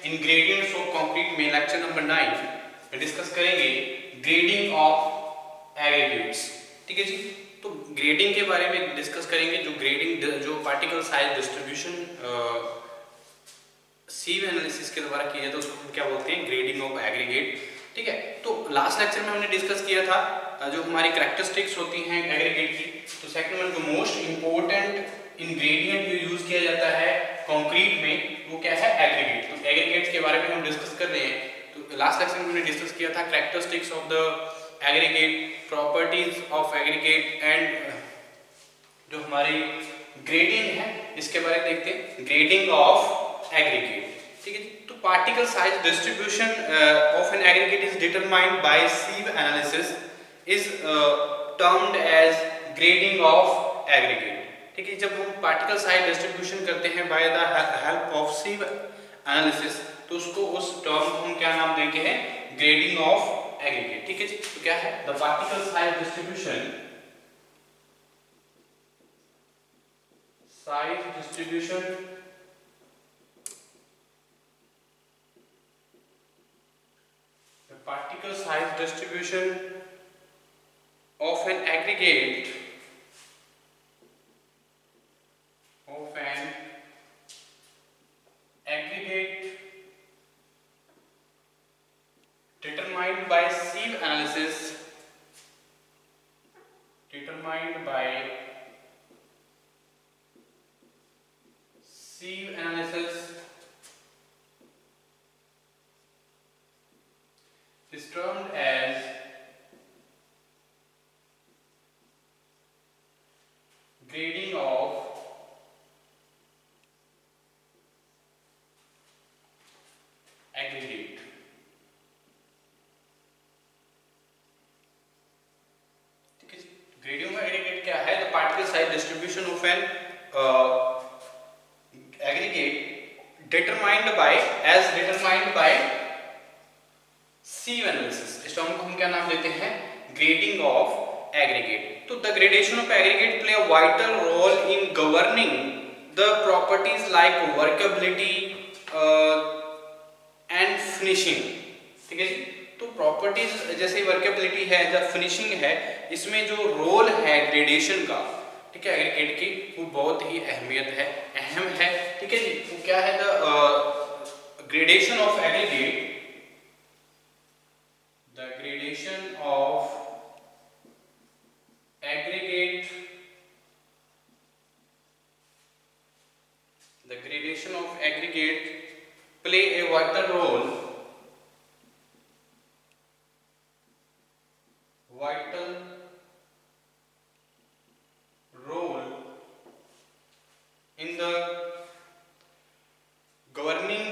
Ingredients of concrete में lecture number 9 में discuss करेंगे ग्रेडिंग ऑफ एग्रीगेट्स। ठीक है जी, तो ग्रेडिंग के बारे में डिस्कस करेंगे। जो ग्रेडिंग जो पार्टिकल साइज डिस्ट्रीब्यूशन सीव एनालिसिस के द्वारा किया जाता है उसको हम क्या बोलते हैं, ग्रेडिंग ऑफ एग्रीगेट। ठीक है, तो लास्ट लेक्चर में हमने डिस्कस किया था जो हमारी कैरेक्टरिस्टिक्स होती हैं एग्रीगेट की। तो सेकंड में जो मोस्ट इंपॉर्टेंट इंग्रेडिएंट जो यूज किया जाता है कंक्रीट में वो क्या है, एग्रीगेट। तो एग्रीगेट्स के बारे में हम डिस्कस कर रहे हैं। तो लास्ट लेक्चर में हमने डिस्कस किया था characteristics of the aggregate, properties of aggregate and जो हमारी ग्रेडिंग है इसके बारे में देखते हैं, ग्रेडिंग ऑफ एग्रीगेट। ठीक है, तो particle size distribution of an aggregate is determined by sieve analysis is termed as grading of aggregate. ठीक है, जब हम पार्टिकल साइज डिस्ट्रीब्यूशन करते हैं by the help of sieve analysis तो उसको उस टर्म को हम क्या नाम देते हैं, ग्रेडिंग ऑफ एग्रीगेट। ठीक है जी, तो क्या है the particle size distribution the particle size distribution of an aggregate determined by sieve analysis is termed as grading of aggregate। ठीक है, ग्रेडिंग ऑफ एग्रीगेट क्या है, the particle size distribution of an aggregate determined by sieve analysis. इस term को हम क्या नाम देते हैं, ग्रेडिंग ऑफ एग्रीगेट। तो the gradation of aggregate play a vital role in governing the properties like workability and finishing. ठीक है जी, तो प्रॉपर्टीज जैसे वर्केबिलिटी है या फिनिशिंग है, इसमें जो रोल है ग्रेडेशन का, ठीक है, एग्रीगेट की, वो बहुत ही अहम है। ठीक है जी, वो क्या है, the gradation of aggregate, the gradation of aggregate play a vital role in the governing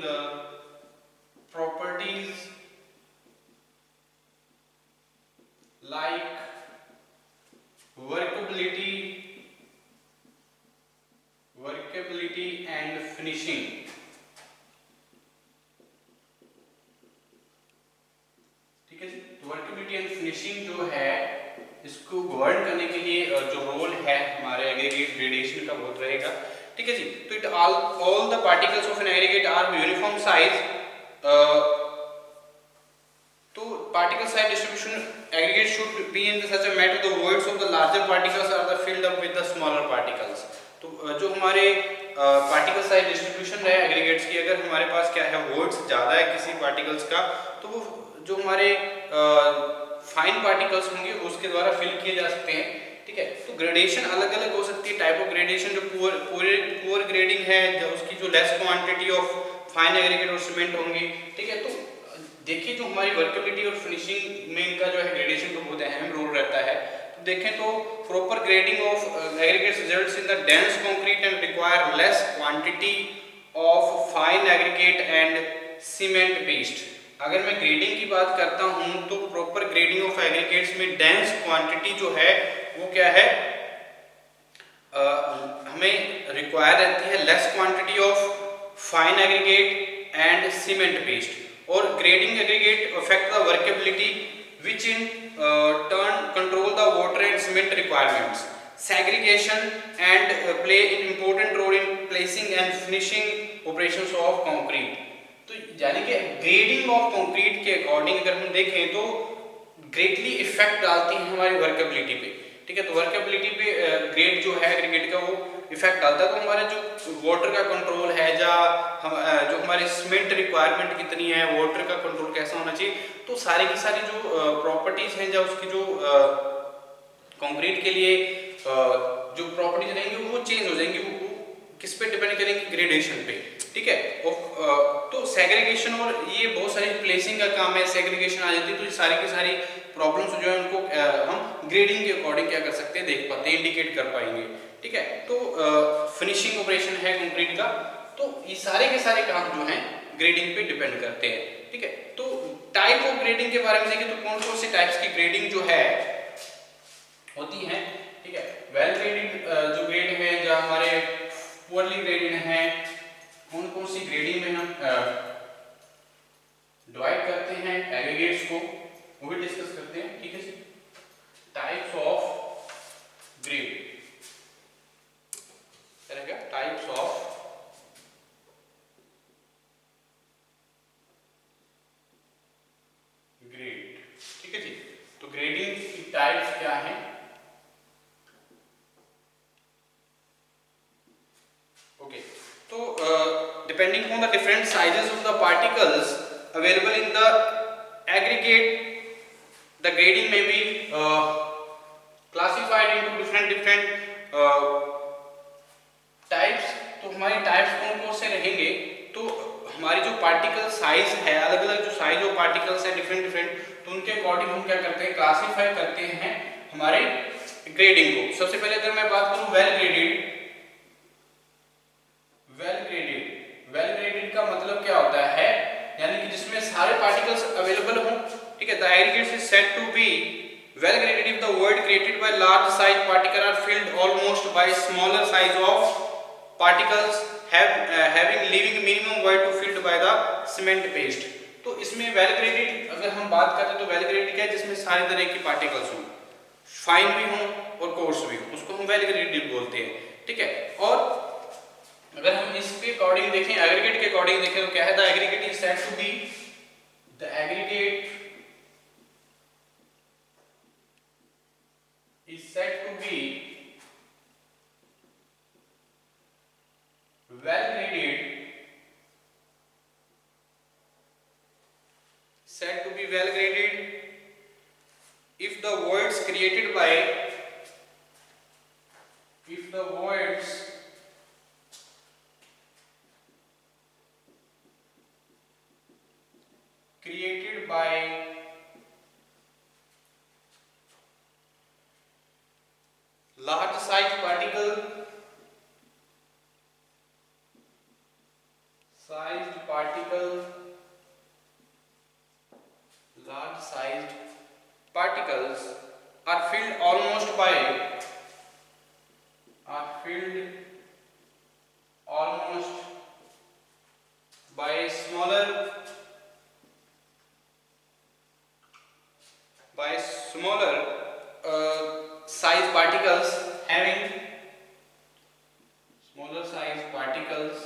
the properties like workability and finishing। ठीक है जी, तो वर्केबिलिटी एंड फिनिशिंग जो है इसको गवर्न करने के लिए जो रोल है हमारे एग्रीगेट ग्रेडेशन का बहुत रहेगा। ठीक है जी, तो it all the particles of an aggregate are uniform size। तो particle size distribution aggregate should be in such a manner the voids of the larger particles are filled up with the smaller particles। तो जो हमारे particle size distribution है aggregates की, अगर हमारे पास क्या है वोइड्स ज़्यादा है किसी पार्टिकल्स का, तो वो जो हमारे फाइन पार्टिकल्स होंगे उसके द्वारा फिल किए जा सकते हैं। ठीक है, तो ग्रेडेशन अलग अलग हो सकती है, टाइप ऑफ ग्रेडेशन। जो पुअर ग्रेडिंग है उसकी जो less quantity of fine aggregate और सीमेंट होंगी। ठीक है, तो देखिए जो हमारी वर्केबिलिटी और फिनिशिंग में इनका जो है ग्रेडेशन का बहुत अहम रोल रहता है। तो देखें तो proper grading of aggregates results in the dense concrete and require less quantity of fine aggregate and cement paste. अगर मैं ग्रेडिंग की बात करता हूं तो प्रॉपर ग्रेडिंग ऑफ एग्रीगेट्स में डेंस क्वांटिटी जो है वो क्या है, हमें रिक्वायर रहती है less quantity of fine aggregate and cement paste. और grading aggregate affect the workability which in turn control the water and cement requirements. segregation and play an important role in placing and finishing operations of concrete। तो यानी कि grading of concrete के according अगर हम देखें तो greatly effect डालती है हमारी वर्केबिलिटी पे, ठीक है। तो वर्केबिलिटी पे ग्रेड जो है एग्रीगेट का वो इफेक्ट डालता है। तो हमारा जो वाटर का कंट्रोल है या जो हमारे सीमेंट रिक्वायरमेंट कितनी है, वाटर का कंट्रोल कैसा होना चाहिए, तो सारी की सारी जो प्रॉपर्टीज हैं या उसकी जो कंक्रीट के लिए जो प्रॉपर्टीज रहेंगी वो चेंज हो जाएंगी। वो किस पे डिपेंड करेंगे, ग्रेडेशन पे, ठीक है। तो सेग्रीगेशन और ये बहुत सारी प्लेसिंग का काम है, सेग्रीगेशन आ जाती है तो ये सारी की सारी प्रॉब्लम्स जो है उनको हम ग्रेडिंग के अकॉर्डिंग क्या कर सकते हैं, देख पाते हैं, इंडिकेट कर पाएंगे, ठीक है। तो फिनिशिंग ऑपरेशन है कंक्रीट का, तो ये सारे के सारे काम जो हैं ग्रेडिंग पे डिपेंड करते हैं, ठीक है। तो टाइप ऑफ ग्रेडिंग के बारे में देखें तो कौन कौन से टाइप्स की ग्रेडिंग जो है होती है, ठीक है। वेल ग्रेडेड जो ग्रेड है या हमारे पुअरली ग्रेडेड है, कौन कौन सी ग्रेडिंग में हम डिवाइड करते हैं एग्रीगेट्स को, वो भी डिस्कस करते हैं, ठीक है जी। टाइप्स ऑफ ग्रेड रहेगा, टाइप्स ऑफ ग्रेड, ठीक है जी। तो ग्रेडिंग की टाइप्स क्या है, ओके। तो depending on the different sizes of the particles available in the aggregate, the grading may be classified into different types। तो हमारी टाइप्स कौन कौन से रहेंगे, तो हमारी जो पार्टिकल साइज है, अलग अलग जो साइज ऑफ पार्टिकल्स है डिफरेंट, तो उनके अकॉर्डिंग हम क्या करते हैं, क्लासीफाई करते हैं हमारे ग्रेडिंग को। सबसे पहले अगर मैं बात करूं वेल ग्रेडेड का मतलब क्या होता है, यानी कि जिसमें सारे पार्टिकल्स अवेलेबल हों, ठीक है। The aggregates is said to be well graded if the word created by large size particle are filled almost by smaller size of particles having leaving minimum void to filled by the cement paste. तो इसमें well graded अगर हम बात करते हैं तो well graded क्या है, जिसमें सारे तरह की पार्टिकल्स हों, फाइन भी हों और कोर्स भी हों, उसको हम वेल ग्रेडेड बोलते हैं, ठीक है। और अगर हम इसके अकॉर्डिंग देखें, एग्रीगेट के अकॉर्डिंग देखें तो क्या है, the aggregate is said to be, the aggregate is said to be well graded, said to be well graded if the words created by large size particle, large sized particles are filled almost by smaller size particles having smaller size particles,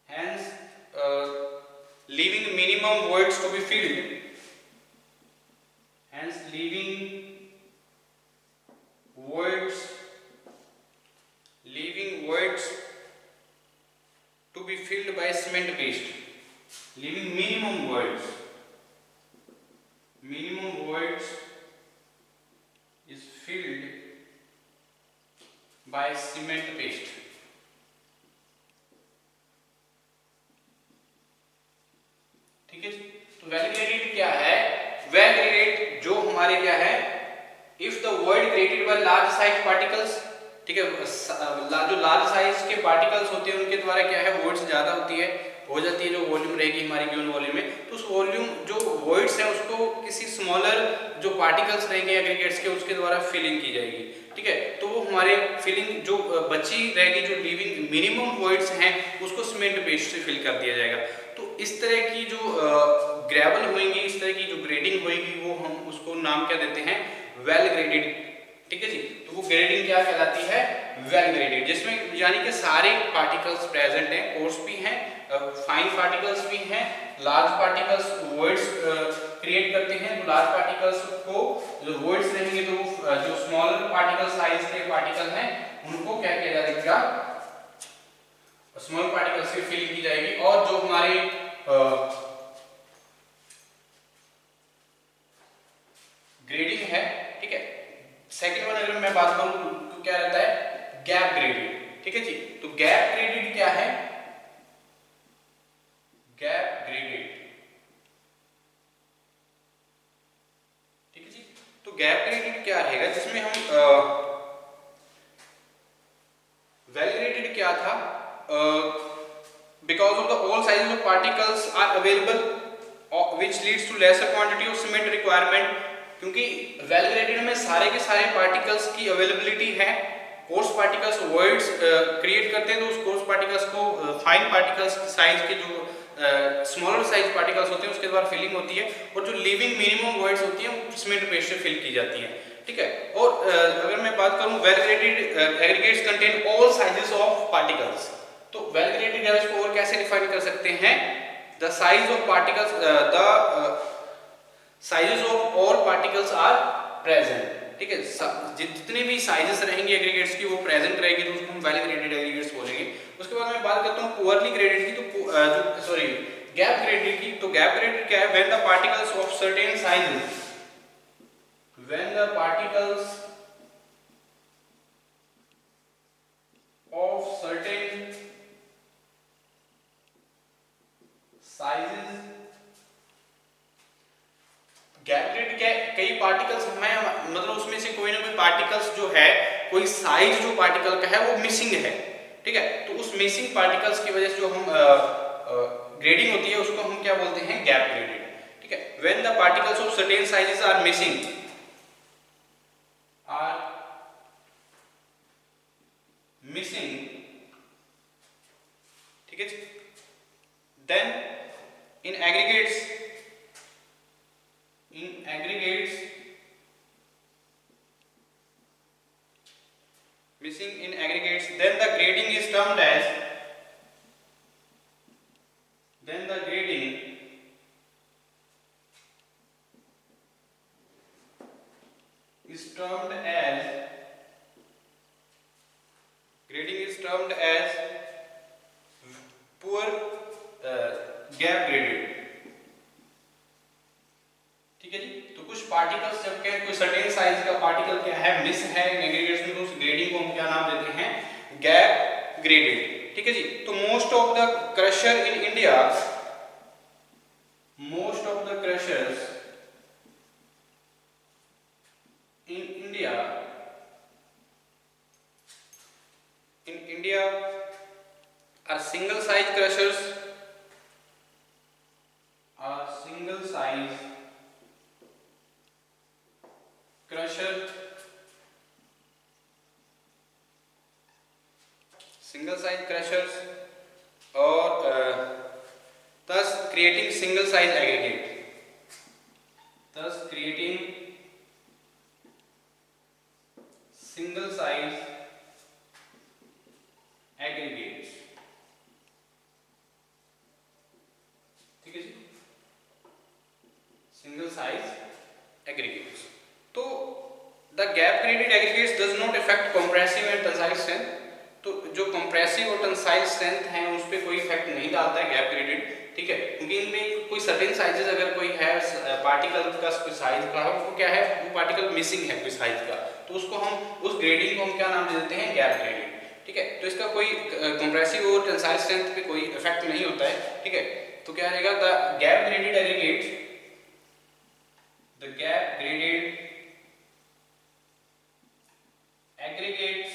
hence leaving minimum voids to be filled, leaving voids to be filled by cement paste, leaving minimum voids is filled by cement paste, ठीक है। तो well graded क्या है, well graded जो हमारे क्या है, if the word created by large size particles, ठीक है। जो लार्ज साइज के पार्टिकल्स होते हैं उनके द्वारा क्या है, वॉइड्स ज्यादा होती है, हो जाती है, जो वॉल्यूम रहेगी हमारी गिवन वॉल्यूम में, तो उस वॉल्यूम जो वॉइड्स है उसको किसी स्मॉलर जो पार्टिकल्स रहेंगे एग्रीगेट्स के, उसके द्वारा फिलिंग की जाएगी, ठीक है। तो वो हमारे फिलिंग जो बची रहेगी, जो लिविंग मिनिमम वॉइड्स हैं, उसको सीमेंट पेस्ट से फिल कर दिया जाएगा। तो इस तरह की जो ग्रेवल होएंगी, इस तरह की जो ग्रेडिंग होएगी, वो हम उसको नाम क्या देते हैं, वेल ग्रेडेड ठीक है जी। तो वो ग्रेडिंग क्या कहलाती है, वेल ग्रेडेड, जिसमें यानी कि सारे पार्टिकल्स प्रेजेंट हैं, कोर्स भी हैं, फाइन पार्टिकल्स भी हैं, लार्ज पार्टिकल्स वॉइड्स क्रिएट करते हैं। तो लार्ज पार्टिकल्स को जो वॉइड्स रहेंगे तो जो स्मॉलर पार्टिकल साइज के पार्टिकल हैं उनको क्या किया जाएगा, स्मॉल पार्टिकल से फिल की जाएगी। और जो हमारे ग्रेडिंग है, ठीक है, सेकंड वन अगर मैं बात करूं तो क्या रहता है, गैप ग्रेडेड। ठीक है जी। तो गैप ग्रेडेड क्या है, गैप ग्रेडेड, ठीक है जी। तो गैप ग्रेडेड क्या रहेगा, जिसमें हम वेल ग्रेडेड क्या था, because of the all sizes of particles are available which leads to lesser quantity of cement requirement. क्योंकि वेल ग्रेडेड में सारे के सारे पार्टिकल्स की अवेलेबिलिटी है। कोर्स पार्टिकल्स वॉइड्स क्रिएट करते हैं, तो उस कोर्स पार्टिकल्स को फाइन पार्टिकल्स साइज के जो स्मॉलर साइज पार्टिकल्स होते हैं उसके द्वारा फिलिंग होती है, और जो लिविंग मिनिमम वॉइड्स होती हैं वो सीमेंट पेस्ट से फिल की जाती है। ठीक है। और अगर मैं बात करूं well graded aggregates contain all sizes of particles. तो वेल ग्रेडेड गैस को और कैसे डिफाइन कर सकते हैं, the size of particles, the sizes of all particles are present. ठीक है, जितने भी साइजेस रहेंगे एग्रीगेट्स की वो प्रेजेंट रहेगी, तो उसको हम वेल ग्रेडेड एग्रीगेट्स बोलेंगे। उसके बाद मैं बात करता हूं पुअरली ग्रेडेड की, तो सॉरी गैप ग्रेडेड की। तो गैप ग्रेडेड क्या है, when the particles of certain sizes, when the particles of certain sizes, gap graded क्या है, कई पार्टिकल्स हमें मतलब उसमें से कोई ना कोई पार्टिकल्स जो है, कोई साइज जो पार्टिकल का है वो मिसिंग है। ठीक है, तो उस मिसिंग पार्टिकल्स की वजह से जो हम ग्रेडिंग होती है उसको हम क्या बोलते हैं, गैप ग्रेडेड। ठीक है, when the particles of certain sizes are missing, ठीक है, then in aggregates missing in aggregates, then the grading is termed as, then the grading is termed as, grading is termed as poor gap graded। ठीक है जी। तो कुछ particles जब क्या कोई certain size का पार्टिकल क्या है, मिस है एग्रीगेट्स में, तो उस ग्रेडिंग को हम क्या नाम देते हैं, गैप ग्रेडेड। ठीक है जी। तो most of the crusher in India, most of the crushers in India are single size crushers, are single size crusher, single size crushers, और thus creating single size aggregate, thus creating single size aggregates। ठीक है जी, single size aggregates. तो the gap graded aggregates does not effect compressive and tensile strength. तो जो compressive और tensile strength है उस पर कोई इफेक्ट नहीं डालता है गैप ग्रेडेड। ठीक है, क्योंकि इनमें कोई सर्टेन साइजेस अगर कोई है पार्टिकल का कोई साइज का है, वो क्या है, वो पार्टिकल मिसिंग है कोई साइज का, तो उसको हम उस ग्रेडिंग को हम क्या नाम दे देते हैं, गैप ग्रेडेड। ठीक है, तो इसका कोई कंप्रेसिव और टेंसाइल स्ट्रेंथ पे कोई इफेक्ट नहीं होता है। ठीक है, तो क्या रहेगा, the gap graded aggregates, the gap graded aggregates,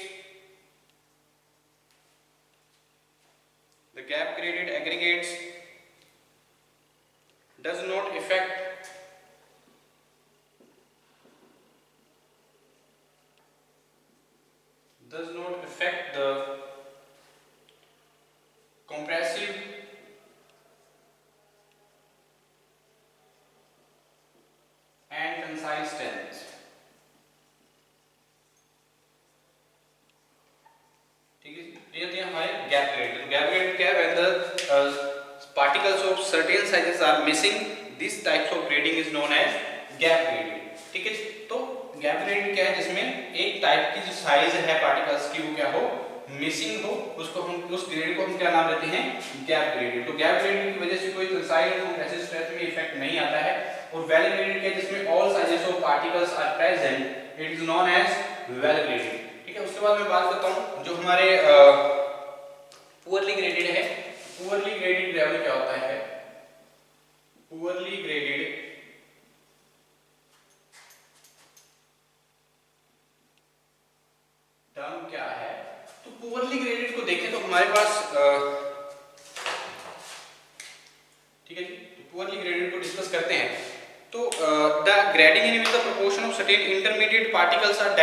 the gap graded aggregates does not affect the compressive and tensile strength। certain sizes are missing, this types of grading is known as gap grading। ठीक है, तो gap grading क्या है, जिसमें एक type की जो size है पार्टिकल्स की वो क्या हो, मिसिंग हो, उसको हम उस ग्रेड को हम क्या नाम देते हैं, गैप ग्रेडेड। तो गैप ग्रेडिंग की वजह से कोई टेंसाइल और कंप्रेसिव स्ट्रेस में इफेक्ट नहीं आता है। और वेल ग्रेडेड क्या है, जिसमें all sizes of particles are present, it is known as well graded. ठीक है, उसके बाद मैं बात करता हूं जो हमारे पुअरली ग्रेडेड है। पुअरली ग्रेडेड लेवल क्या होता है, पुअरली ग्रेडेड टर्म क्या है। तो पुअरली ग्रेडेड को देखें तो हमारे पास ठीक है जी, तो पुअरली ग्रेडेड को डिस्कस करते हैं। तो the grading in which the proportion of certain intermediate particles are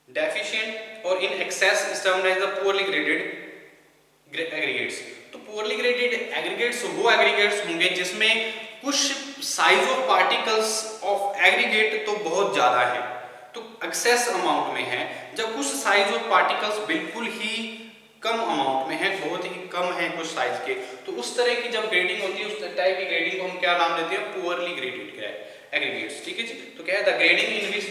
deficient और in excess is termed as the poorly graded aggregates. तो पुअरली ग्रेडेड एग्रीगेट्स वो एग्रीगेट्स होंगे जिसमें कुछ size of particles of aggregate तो बहुत ज्यादा है, तो एक्सेस अमाउंट में है, जब कुछ साइज ऑफ पार्टिकल्स बिल्कुल ही कम अमाउंट में है, बहुत ही कम है कुछ साइज के। तो उस तरह की जब ग्रेडिंग होती है, उस टाइप की ग्रेडिंग को हम क्या नाम देते हैं, पुअरली ग्रेडेड एग्रीगेट्स। ठीक है जी, तो क्या है, the grading in which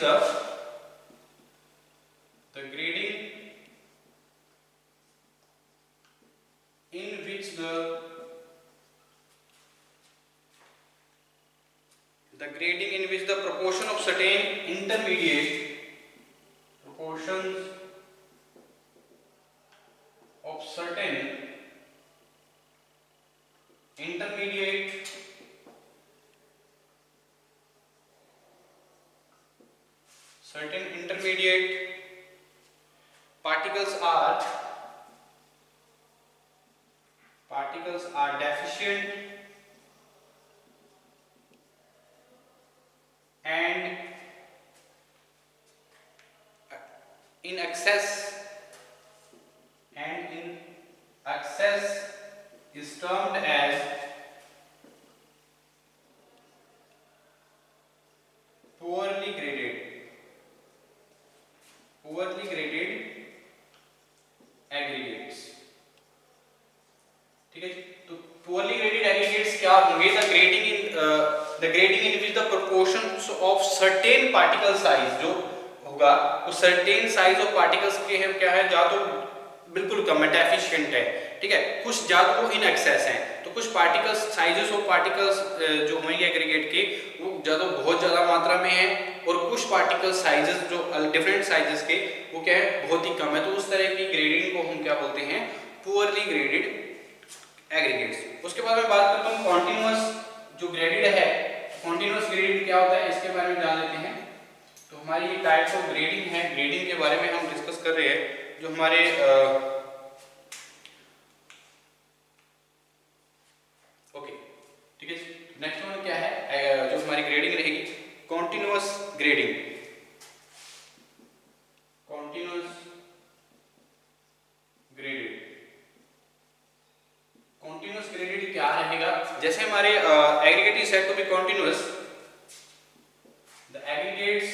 the grading in which the proportion of certain intermediate proportions of certain intermediate particles are deficient and in excess is termed as poorly graded aggregates। ठीक है जी, तो poorly graded aggregates क्या होंगे, the grading in which the proportions of certain particle size जो होगा वो certain size of particles के हैं क्या है, या तो बिल्कुल कम है, डेफिशिएंट है, ठीक है, कुछ ज्यादा वो इन एक्सेस हैं। तो कुछ पार्टिकल्स साइजेस ऑफ पार्टिकल्स जो होंगे एग्रीगेट के वो ज्यादा बहुत ज्यादा मात्रा में है, और कुछ पार्टिकल साइजेस जो डिफरेंट साइजेस के वो क्या है, बहुत ही कम है। तो उस तरह की ग्रेडिंग को हम क्या बोलते हैं, पुअरली ग्रेडेड एग्रीगेट्स। उसके बाद मैं बात करता हूँ कॉन्टिन्यूअस जो ग्रेडेड है। कॉन्टिन्यूअस ग्रेडेड क्या होता है, इसके बारे में जान लेते हैं। तो हमारी ये टाइप्स ऑफ ग्रेडिंग है, ग्रेडिंग के बारे में हम डिस्कस कर रहे हैं। जो हमारे ओके ठीक है, नेक्स्ट वन क्या है, जो हमारी ग्रेडिंग रहेगी कॉन्टिन्यूअस ग्रेडिंग। कॉन्टिन्यूअस ग्रेडेड क्या रहेगा, जैसे हमारे aggregate is said to be continuous, the aggregates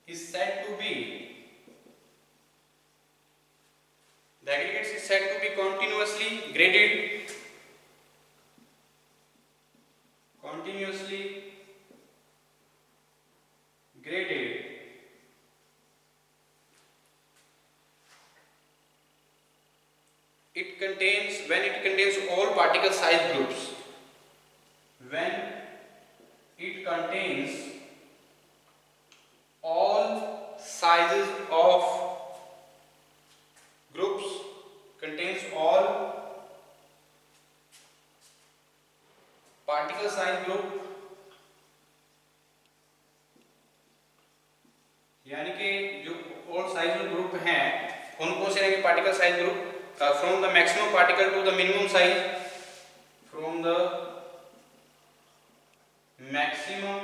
is said to be continuously graded, it contains when it contains all particle size groups, when it contains all sizes of groups, contains all particle size group, यानी कि जो all size group हैं उनको से रहेंगे particle size group, from the maximum particle to the minimum size, from the maximum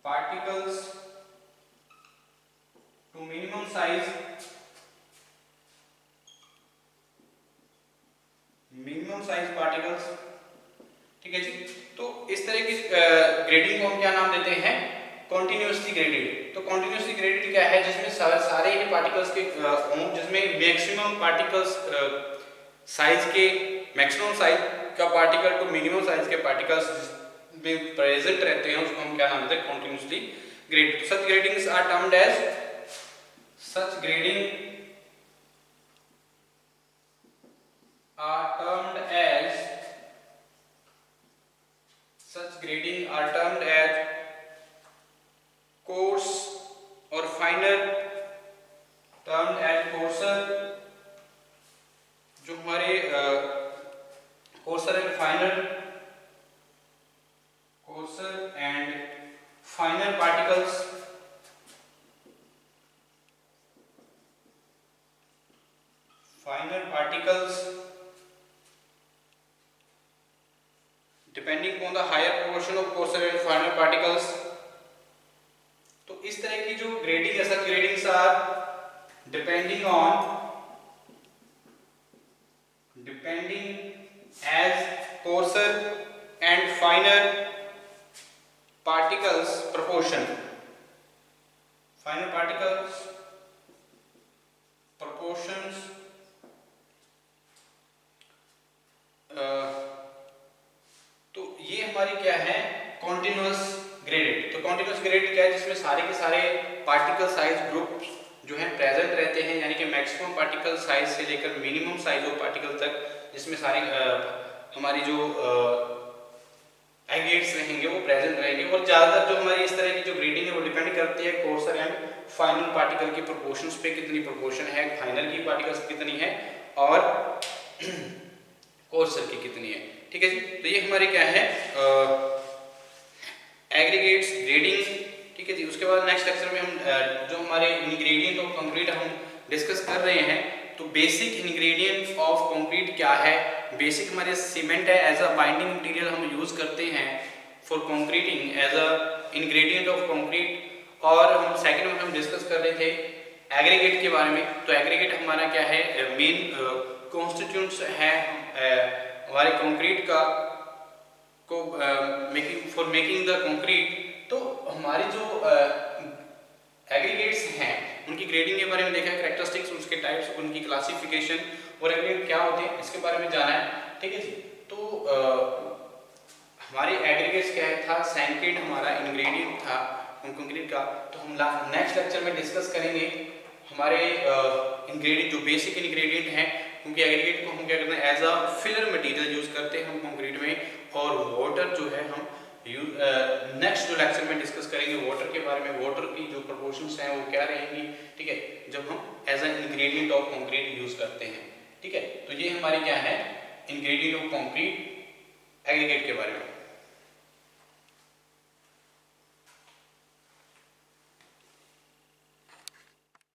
particles to minimum size, particles। ठीक है जी, तो इस तरह की ग्रेडिंग को हम क्या नाम देते हैं, कॉन्टिन्यूसली ग्रेडेड। तो कॉन्टिन्यूसली ग्रेडेड क्या है, जिसमें सारे ही पार्टिकल्स के जिसमें मैक्सिमम पार्टिकल्स साइज के, मैक्सिमम साइज का पार्टिकल टू मिनिमम साइज के पार्टिकल्स में प्रेजेंट रहते हैं, उसको हम क्या नाम देते हैं, continuously graded. Such gradings are termed as, such grading are termed as coarse or finer, termed as coarser, जो हमारे coarser and finer particles, depending on the higher proportion of coarser and finer particles। तो इस तरह की जो grading है, सब gradings are depending as coarser and finer particles proportions तो ये हमारी क्या है, कॉन्टिन्यूअस ग्रेडेड। तो कॉन्टिन्यूअस ग्रेडेड क्या है, जिसमें सारे के सारे पार्टिकल साइज ग्रुप जो है प्रेजेंट रहते हैं, यानी कि मैक्सिमम पार्टिकल साइज से लेकर मिनिमम साइज ऑफ पार्टिकल तक, जिसमें सारे हमारी जो एग्रीगेट्स रहेंगे वो प्रेजेंट रहेंगे। और ज़्यादातर जो हमारी इस तरह की जो ग्रेडिंग है वो डिपेंड करती है कोर्सर एंड फाइनल पार्टिकल की प्रोपोर्शंस पे, कितनी प्रोपोर्शन है फाइनल की पार्टिकल्स कितनी है और कोर्सर की कितनी है। ठीक है जी, तो ये हमारी क्या है, एग्रीगेट्स ग्रेडिंग। ठीक है जी, उसके बाद नेक्स्ट लेक्चर में हम जो हमारे इंग्रेडिएंट ऑफ कंक्रीट हम डिस्कस कर रहे हैं, तो बेसिक इंग्रेडिएंट ऑफ कंक्रीट क्या है। बेसिक हमारे सीमेंट है, एज अ बाइंडिंग मटेरियल हम यूज करते हैं for concreting as a ingredient of concrete. और हम सेकंड में हम डिस्कस कर रहे थे एग्रीगेट के बारे में। तो एग्रीगेट हमारा क्या है, मेन कॉन्स्टिट्यूएंट्स है हमारे कंक्रीट का को मेकिंग द कंक्रीट। तो हमारी जो एग्रीगेट्स हैं उनकी ग्रेडिंग के बारे में देखा है, कैरेक्टरिस्टिक्स, उसके टाइप्स, उनकी क्लासिफिकेशन और एग्रीगेट क्या होते हैं इसके बारे में जाना है। ठीक है जी, तो हमारे एग्रीगेट्स क्या था, सैंकेट हमारा इंग्रेडिएंट था कंक्रीट का। तो हम नेक्स्ट लेक्चर में डिस्कस करेंगे हमारे इंग्रेडिएंट जो बेसिक इंग्रेडिएंट हैं, क्योंकि एग्रीगेट को हम क्या करते हैं, as a filler material use करते हैं हम कंक्रीट में। और वाटर जो है हम नेक्स्ट जो लेक्चर में डिस्कस करेंगे वाटर के बारे में, वाटर की जो प्रोपोर्शंस हैं वो क्या रहेंगी। ठीक है, जब हम as an ingredient of concrete use करते हैं। ठीक है, तो ये हमारी क्या है, इंग्रेडिएंट ऑफ कंक्रीट एग्रीगेट के बारे में।